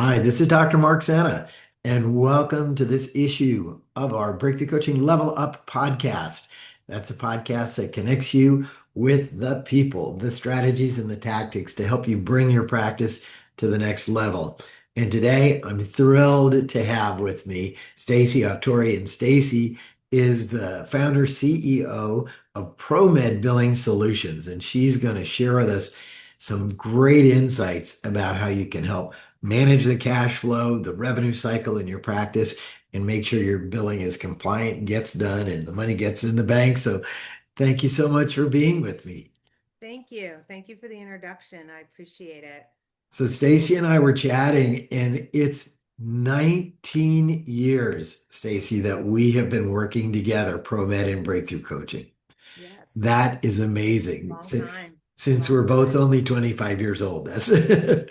Hi, this is Dr. Mark Sanna, and welcome to this issue of our Breakthrough Coaching Level Up podcast. That's a podcast that connects you with the people, the strategies, and the tactics to help you bring your practice to the next level. And today, I'm thrilled to have with me Stacy Autori, and Stacy is the founder CEO of ProMed Billing Solutions, and she's going to share with us some great insights about how you can help manage the cash flow, the revenue cycle in your practice, and make sure your billing is compliant, gets done, and the money gets in the bank. So thank you so much for being with me. Thank you. Thank you for the introduction. I appreciate it. So Stacy and I were chatting, and it's 19 years, Stacy, that we have been working together, ProMed and Breakthrough Coaching. Yes. That is amazing. Long time. Since Long we're both time. only 25 years old, that's I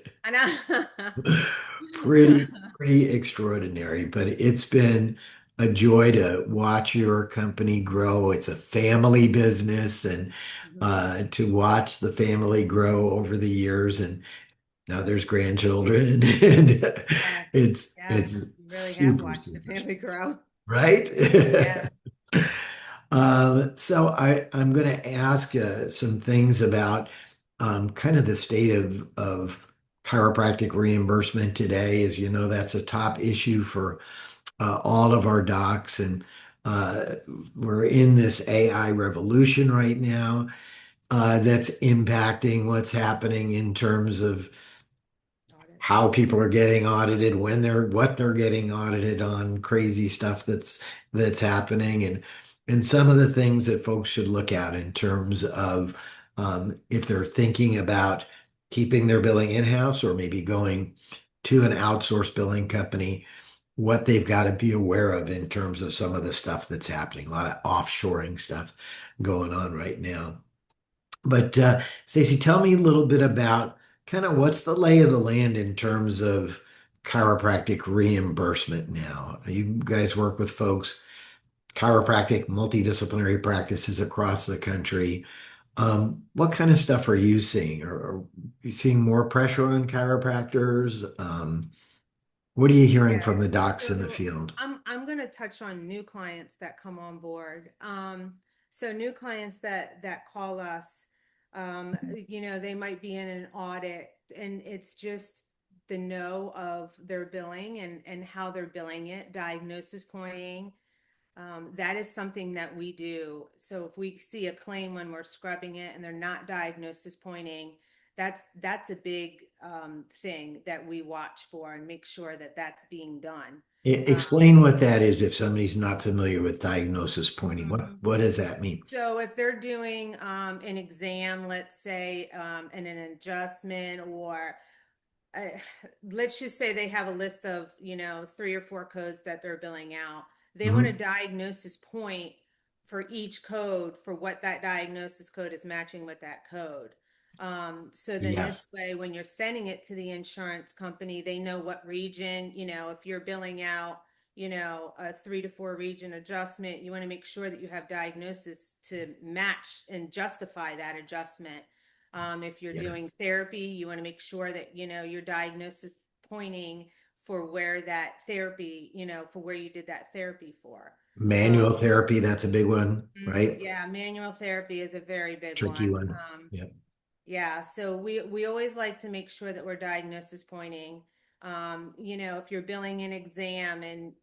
pretty know. pretty extraordinary, but it's been a joy to watch your company grow. It's a family business, and Mhm. to watch the family grow over the years, and now there's grandchildren, and Yes. Yes. it's You really have super watched the super family grow. right. Yeah. So I'm going to ask some things about kind of the state of chiropractic reimbursement today. As you know, that's a top issue for all of our docs, and uh, we're in this AI revolution right now that's impacting what's happening in terms of how Audits. people are getting audited, what they're getting audited on, crazy stuff that's happening, and some of the things that folks should look at in terms of if they're thinking about keeping their billing in-house or maybe going to an outsourced billing company, what they've got to be aware of in terms of some of the stuff that's happening. A lot of offshoring stuff going on right now. But Stacey, tell me a little bit about kind of what's the lay of the land in terms of chiropractic reimbursement now. You guys work with folks, chiropractic, multidisciplinary practices across the country. What kind of stuff are you seeing? Are you seeing more pressure on chiropractors? What are you hearing Yeah. from the docs in the So field? I'm going to touch on new clients that come on board. So new clients that call us, they might be in an audit, and it's just the know of their billing and how they're billing it, diagnosis pointing. That is something that we do. So if we see a claim when we're scrubbing it and they're not diagnosis pointing, that's a big thing that we watch for and make sure that that's being done. Explain what that is if somebody's not familiar with diagnosis pointing. What Mhm. what does that mean? So if they're doing an exam, let's say, and an adjustment, or uh, let's just say they have a list of, three or four codes that they're billing out. They want a Mhm. diagnosis point for each code for what that diagnosis code is matching with that code. So then this Yes. way, when you're sending it to the insurance company, they know what region, if you're billing out, a 3 to 4 region adjustment, you want to make sure that you have diagnosis to match and justify that adjustment. If you're doing Yes. therapy, you want to make sure that your diagnosis pointing for where that therapy, for where you did that therapy for. Um, Manual therapy, that's a big one, right? yeah, manual therapy is a very big Tricky one. one. Yep. Yeah, so we always like to make sure that we're diagnosis pointing. If you're billing an exam and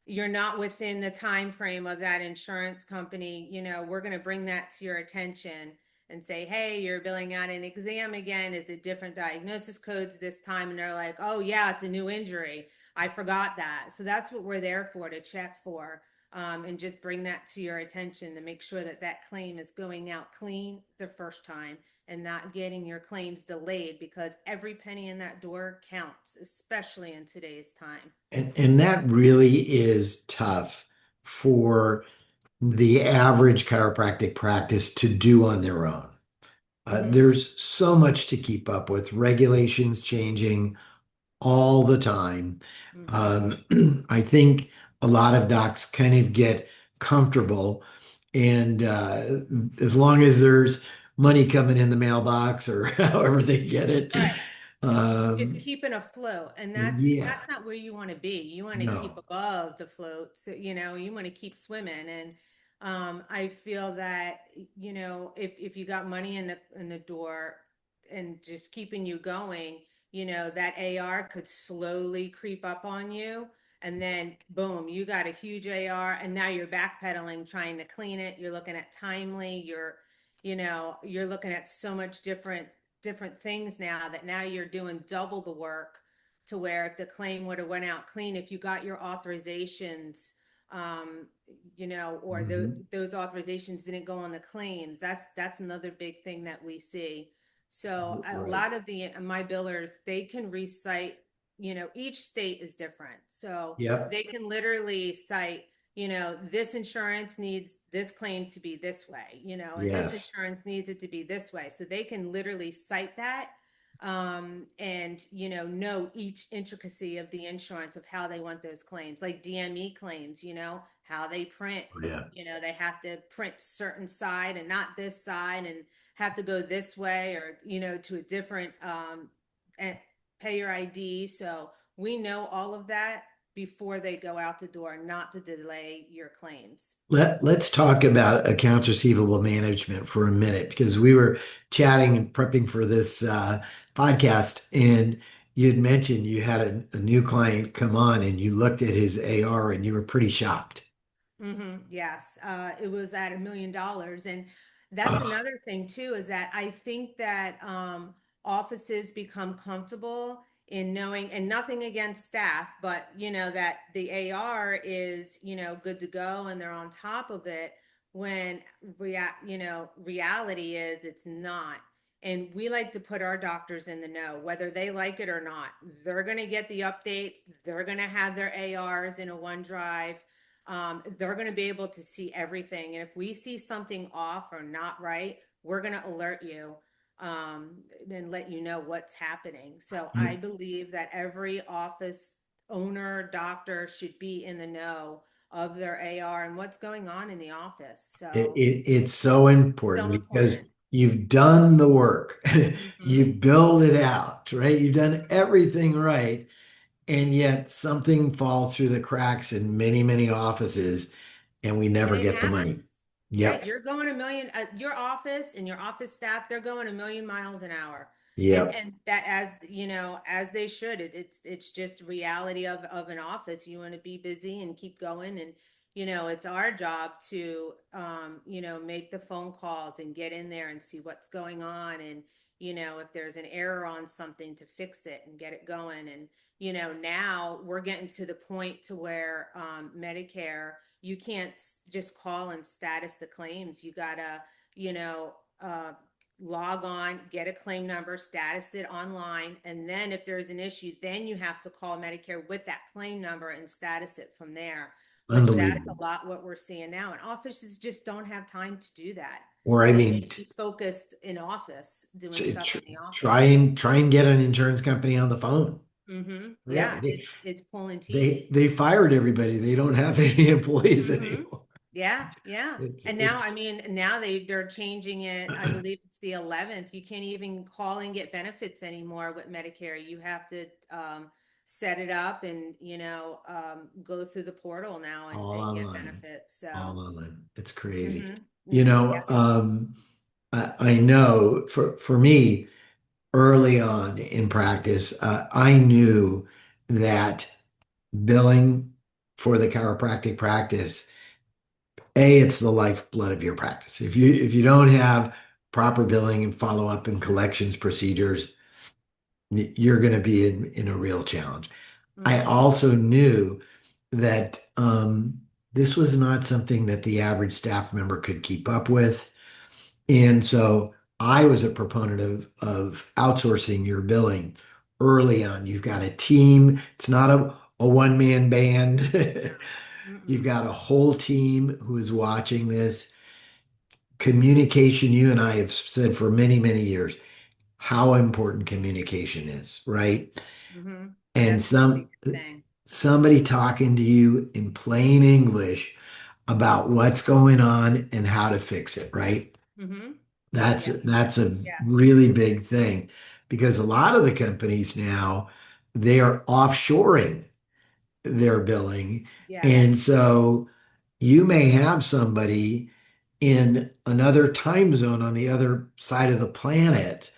you're not within the time frame of that insurance company, we're going to bring that to your attention and say, hey, you're billing out an exam again. Is it different diagnosis codes this time? And they're like, oh yeah, it's a new injury. I forgot that. So that's what we're there for, to check for, and just bring that to your attention to make sure that that claim is going out clean the first time and not getting your claims delayed, because every penny in that door counts, especially in today's time. And that really is tough for the average chiropractic practice to do on their own. Mm-hmm. There's so much to keep up with, regulations changing all the time. Mm-hmm. I think a lot of docs kind of get comfortable, and as long as there's money coming in the mailbox or however they get it, Right. Just Um, keeping afloat, and yeah, that's not where you want to be. You want to keep no. above the float, so you want to keep swimming. And I feel that if you got money in the door and just keeping you going, that AR could slowly creep up on you, and then boom, you got a huge AR, and now you're backpedaling trying to clean it. You're looking at timely. You're looking at so much different things now, that now you're doing double the work, to where if the claim would have went out clean, if you got your authorizations, um, or Mhm. those authorizations didn't go on the claims, that's another big thing that we see. So a Right. lot of my billers, they can recite, each state is different. So Yep. they can literally cite, this insurance needs this claim to be this way, and this Yes. insurance needs it to be this way. So they can literally cite that, and know each intricacy of the insurance, of how they want those claims, like DME claims, how they print. Yeah. They have to print certain side and not this side, and have to go this way, or to a different and pay your ID. So we know all of that before they go out the door, not to delay your claims. Let's talk about accounts receivable management for a minute because we were chatting and prepping for this podcast, and you had mentioned you had a new client come on and you looked at his AR and you were pretty shocked. Yes, it was at $1 million, and that's Oh, another thing too. Is that I think that offices become comfortable in knowing, and nothing against staff, but that the AR is good to go, and they're on top of it. When reality is it's not. And we like to put our doctors in the know, whether they like it or not. They're going to get the updates. They're going to have their ARs in a OneDrive. They're going to be able to see everything. And if we see something off or not right, we're going to alert you, and let you know what's happening. So I you- believe that every office owner, doctor should be in the know of their AR and what's going on in the office. So it's so important so because important. you've done the work. Hmm. You've built it out, right? You've done everything right. And yet something falls through the cracks in many, many offices and we And never it get the happens. money. Yeah, Yep. you're going a million, your office and your office staff, they're going a million miles an hour. Yep. And that, as they should. It's just reality of an office. You want to be busy and keep going, and it's our job to make the phone calls and get in there and see what's going on, and if there's an error on something, to fix it and get it going. And now we're getting to the point to where Medicare, you can't just call and status the claims. You gotta, you know, uh, log on, get a claim number, status it online, and then if there's an issue, then you have to call Medicare with that claim number and status it from there. But that's Unbelievable. a lot what we're seeing now, and offices just don't have time to do that. Or I They mean, need to be focused in office, doing stuff in the try office. and try and get an insurance company on the phone. Yeah, Yeah, it's pulling teeth. they fired everybody. They don't have any employees Mm-hmm. anymore. Yeah, yeah. And now, It's I mean, now they're changing it. I believe it's the 11th. You can't even call and get benefits anymore with Medicare. You have to set it up and, go through the portal now and, all get online, benefits. So, all online. It's crazy. mm-hmm, You mm-hmm, know, yeah. I know for me, early on in practice, I knew that billing for the chiropractic practice, it's the lifeblood of your practice. If you don't have proper billing and follow up and collections procedures, you're going to be in a real challenge. I Mm-hmm, also knew that this was not something that the average staff member could keep up with. And so I was a proponent of outsourcing your billing early on. You've got a team, it's not a one-man no. band. You've Mm-mm. got a whole team who is watching this. Communication, you and I have said for many, many years how important communication is, right? Mm-hmm. And That's the biggest thing. somebody talking to you in plain English about what's going on and how to fix it, right? Mm-hmm. That's Yeah. that's a Yes. really big thing. because a lot of the companies now, they are offshoring their billing. And Yes. so you may have somebody in another time zone on the other side of the planet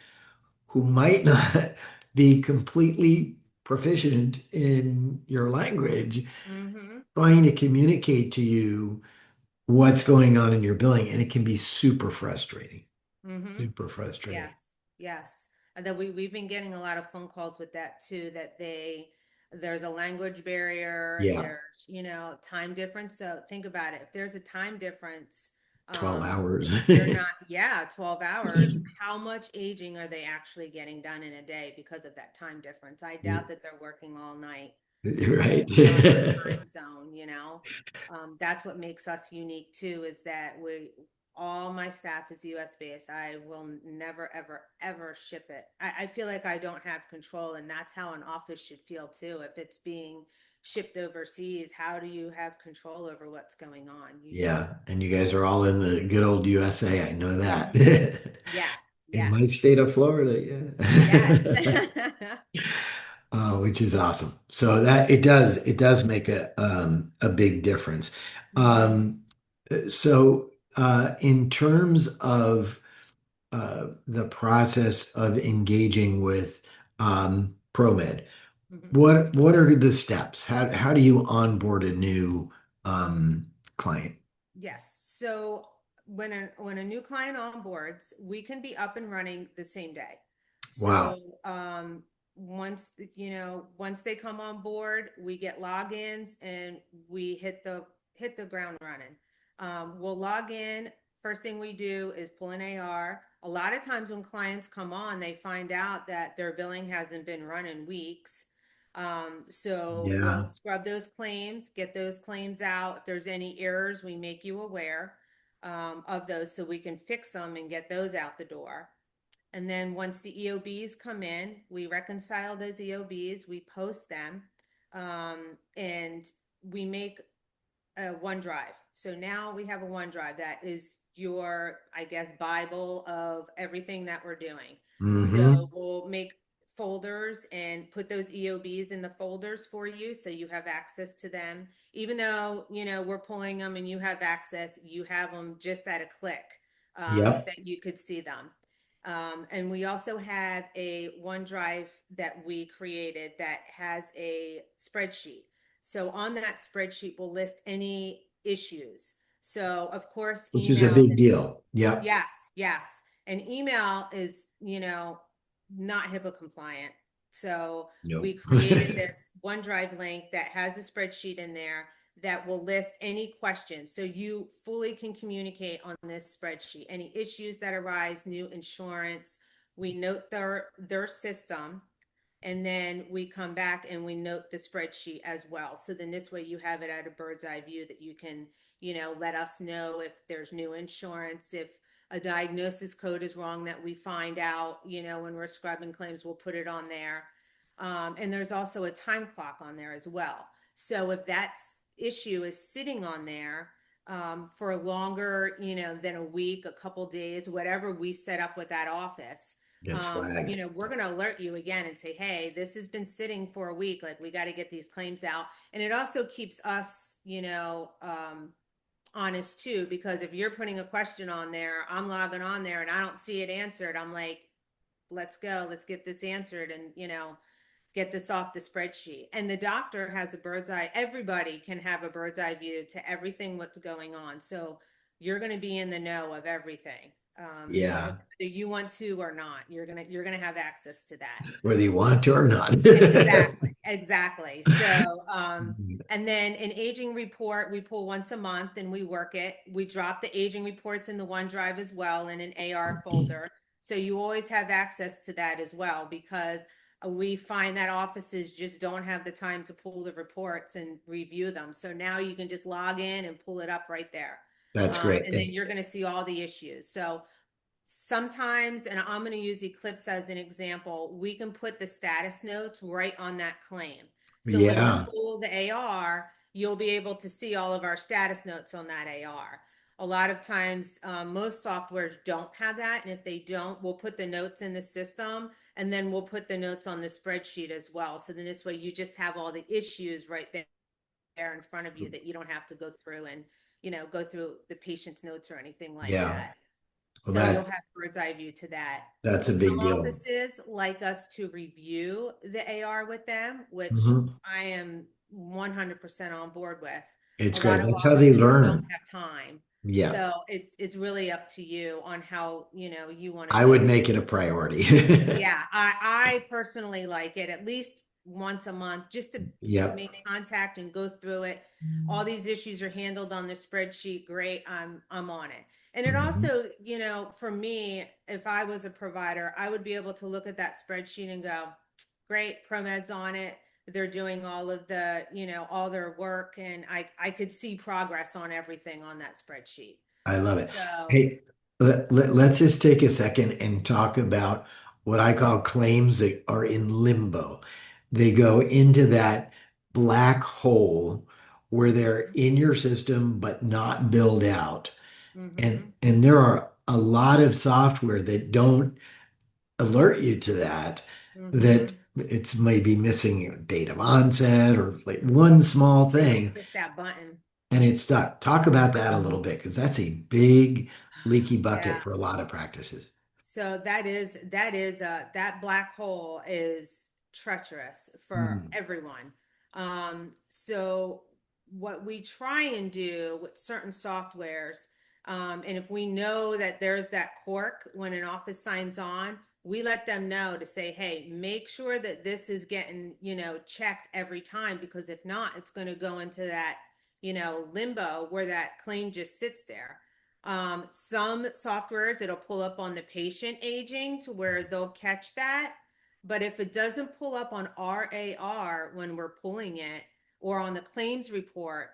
who might not be completely proficient in your language, Mm-hmm. trying to communicate to you what's going on in your billing. And it can be super frustrating, Mm-hmm. super frustrating. Yes, yes. And then we've been getting a lot of phone calls with that too, that there's a language barrier, Yeah, there's, time difference. So think about it. If there's a time difference, 12 um, hours. they're not, yeah, 12 hours. How much aging are they actually getting done in a day because of that time difference? I doubt that they're working all night because Right. we're on our time zone. That's what makes us unique too, is that all my staff is US based. I will never, ever, ever ship it. I feel like I don't have control, and that's how an office should feel too. If it's being shipped overseas, how do you have control over what's going on? You don't. Yeah, and you guys are all in the good old USA. I know that. Mhm. Yes, In yes, my state of Florida, yes. yeah. Which is awesome. So that it does make a big difference. Hmm. Um, in terms of the process of engaging with ProMed, Hmm. what are the steps? How do you onboard a new client? Yes. So when a new client onboards, we can be up and running the same day. Wow. So once they come on board, we get logins and we hit the ground running. We'll log in. First thing we do is pull an AR. A lot of times when clients come on, they find out that their billing hasn't been run in weeks. So we'll Yeah. scrub those claims, get those claims out. If there's any errors, we make you aware of those so we can fix them and get those out the door. And then once the EOBs come in, we reconcile those EOBs, we post them, and we make a OneDrive. So now we have a OneDrive that is your, I guess, Bible of everything that we're doing. So Hmm. we'll make folders and put those EOBs in the folders for you so you have access to them. Even though, we're pulling them and you have access, you have them just at a click, Yep. that you could see them. And we also have a OneDrive that we created that has a spreadsheet. So on that spreadsheet, we'll list any issues. So of course, Which is a email big is, deal. Yep. yes, yes. And email is, not HIPAA compliant. So we Nope. created this OneDrive link that has a spreadsheet in there that will list any questions. So you fully can communicate on this spreadsheet. Any issues that arise, new insurance, we note their system, and then we come back and we note the spreadsheet as well. So then this way you have it at a bird's eye view that you can, let us know if there's new insurance, if a diagnosis code is wrong that we find out, when we're scrubbing claims, we'll put it on there. And there's also a time clock on there as well. So if that issue is sitting on there for longer, than a week, a couple days, whatever we set up with that office, Gets flagged. we're going to alert you again and say, hey, this has been sitting for a week. Like, we got to get these claims out. And it also keeps us, honest too, because if you're putting a question on there, I'm logging on there and I don't see it answered. I'm like, let's go, let's get this answered and, get this off the spreadsheet. And the doctor has a bird's eye. Everybody can have a bird's eye view to everything what's going on. So you're going to be in the know of everything. Yeah. Whether you want to or not, you're gonna have access to that. Whether you want to or not. Exactly, exactly. So, and then an aging report, we pull once a month and we work it. We drop the aging reports in the OneDrive as well in an AR folder. So you always have access to that as well, because we find that offices just don't have the time to pull the reports and review them. So now you can just log in and pull it up right there. That's great. And then you're going to see all the issues. So sometimes, and I'm going to use Eclipse as an example, we can put the status notes right on that claim. So when you Yeah, pull the AR, you'll be able to see all of our status notes on that AR. A lot of times, most softwares don't have that. And if they don't, we'll put the notes in the system And then we'll put the notes on the spreadsheet as well. So then this way you just have all the issues right there in front of you that you don't have to go through and, go through the patient's notes or anything like Yeah. that. Well, So you'll have bird's eye view to that. that's a Some big deal. offices like us to review the AR with them, which Mhm. I am 100% on board with. It's A lot great. of That's how they offices don't learn. have time. Yeah. So it's really up to you on how, you want to I do would it. make it a priority. Yeah, I personally like it at least once a month just to Yep. make contact and go through it. All these issues are handled on the spreadsheet. Great, I'm on it. And it Mhm. also, for me, if I was a provider, I would be able to look at that spreadsheet and go, great, ProMed's on it. They're doing all of the, all their work, and I could see progress on everything on that spreadsheet. I love it. So, Hey, let's just take a second and talk about what I call claims that are in limbo. They go into that black hole where they're in your system but not billed out. And mm-hmm, and there are a lot of software that don't alert you to that, that mm-hmm. it's maybe missing a date of onset or like one small They don't thing click that button. and it's stuck. Talk about that a little bit because that's a big leaky bucket Yeah. for a lot of practices. So that black hole is treacherous for Mm, everyone. So what we try and do with certain softwares, and if we know that there's that cork when an office signs on, we let them know to say, hey, make sure that this is getting, checked every time, because if not, it's going to go into that, limbo where that claim just sits there. Some softwares, it'll pull up on the patient aging to where they'll catch that. But if it doesn't pull up on RAR when we're pulling it, or on the claims report,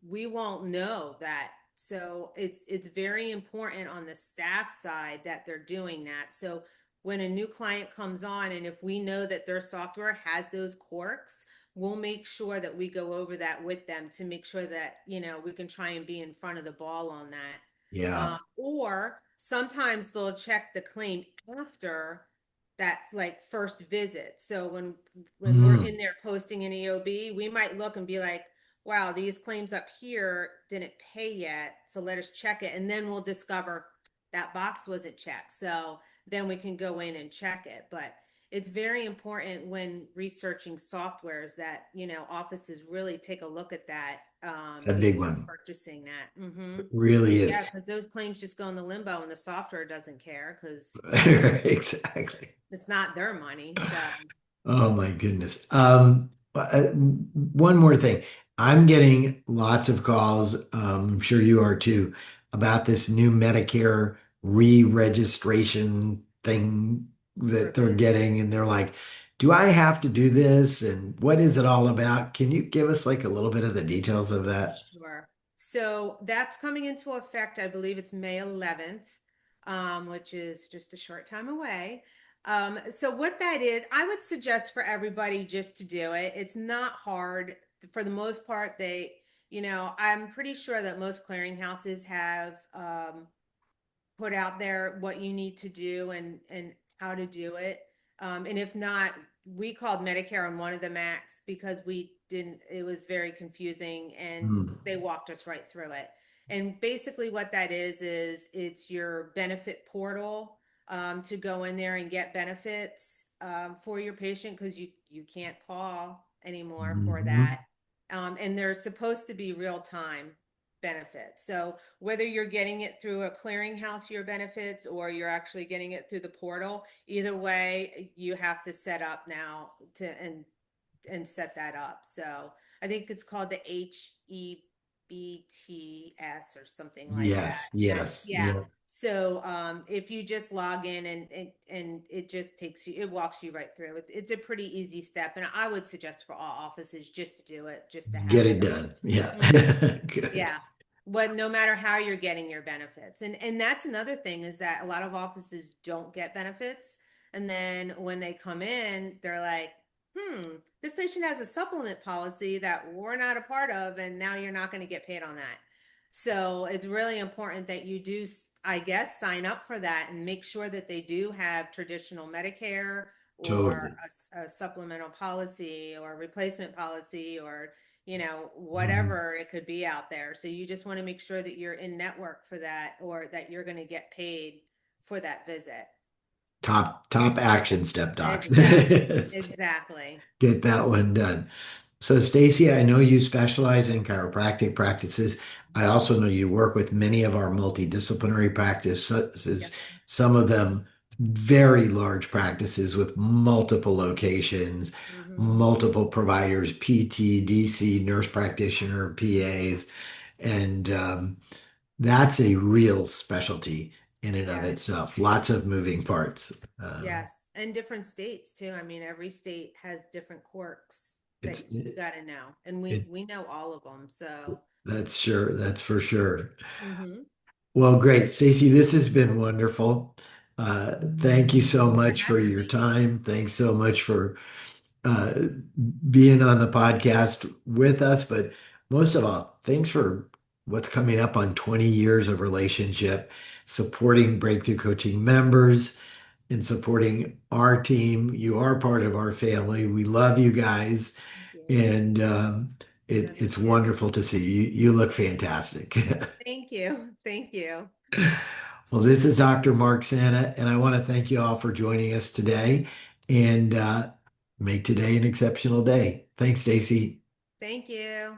we won't know that. So it's very important on the staff side that they're doing that. So when a new client comes on, and if we know that their software has those quirks, we'll make sure that we go over that with them to make sure that, we can try and be in front of the ball on that. yeah. Or sometimes they'll check the claim after that, like, first visit. So when we're Mm, in there posting an EOB, we might look and be like, wow, these claims up here didn't pay yet, so let us check it. And then we'll discover that box wasn't checked. So then we can go in and check it. But it's very important when researching softwares that, offices really take a look at that, it's a big before one. purchasing that. Mm-hmm. It really is. Yeah, because those claims just go in the limbo and the software doesn't care because, Exactly. it's not their money. So, Oh my goodness. One more thing. I'm getting lots of calls, I'm sure you are too, about this new Medicare re-registration thing that they're review. getting, and they're like, do I have to do this? And what is it all about? Can you give us like a little bit of the details of that? Sure. So that's coming into effect, I believe it's May 11th, which is just a short time away. So what that is, I would suggest for everybody just to do it. It's not hard. For the most part, I'm pretty sure that most clearinghouses have, put out there what you need to do and how to do it. And if not, we called Medicare on one of the Macs because we didn't, it was very confusing, and Hmm. they walked us right through it. And basically what that is it's your benefit portal, to go in there and get benefits, for your patient, because you can't call anymore for Mhm. that. And they're supposed to be real time benefits. So whether you're getting it through a clearinghouse, your benefits, or you're actually getting it through the portal, either way, you have to set up now to and set that up. So I think it's called the HEBTS or something like that. Yes, And that, yes, yeah. yeah. So if you just log in and it just takes you, it walks you right through. It's a pretty easy step, and I would suggest for all offices just to do it, just to Get have it it. done. Yeah. Mhm. Good. Yeah. What, no matter how you're getting your benefits. And that's another thing, is that a lot of offices don't get benefits. And then when they come in, they're like, this patient has a supplement policy that we're not a part of, and now you're not going to get paid on that. So it's really important that you do, I guess, sign up for that and make sure that they do have traditional Medicare or Totally. a supplemental policy or replacement policy, or Mhm. whatever it could be out there. So you just want to make sure that you're in network for that, or that you're going to get paid for that visit. Top action step, docs. Exactly. Exactly. Get that one done. So, Stacy, I know you specialize in chiropractic practices. I also know you work with many of our multidisciplinary practices, Yes, sir. some of them very large practices with multiple locations, Mm-hmm. multiple providers, PT, DC, nurse practitioner, PAs, and that's a real specialty in and of Yes. itself. Lots of moving parts. Yes. And different states too. I mean, every state has different quirks that It's you got to know. And it, we know all of them. So, that's sure. That's for sure. mm-hmm. Well, great. Stacey, this has been wonderful. Thank you so Thanks for much for having your me. time. Thanks so much for uh, being on the podcast with us. But most of all, thanks for what's coming up on 20 years of relationship, supporting Breakthrough Coaching members and supporting our team. You are part of our family. We love you guys. Thank you. And Love you it's too. wonderful to see you. You look fantastic. Thank you. Thank you. Well, this is Dr. Mark Sanna, and I want to thank you all for joining us today and make today an exceptional day. Thanks, Stacy. Thank you.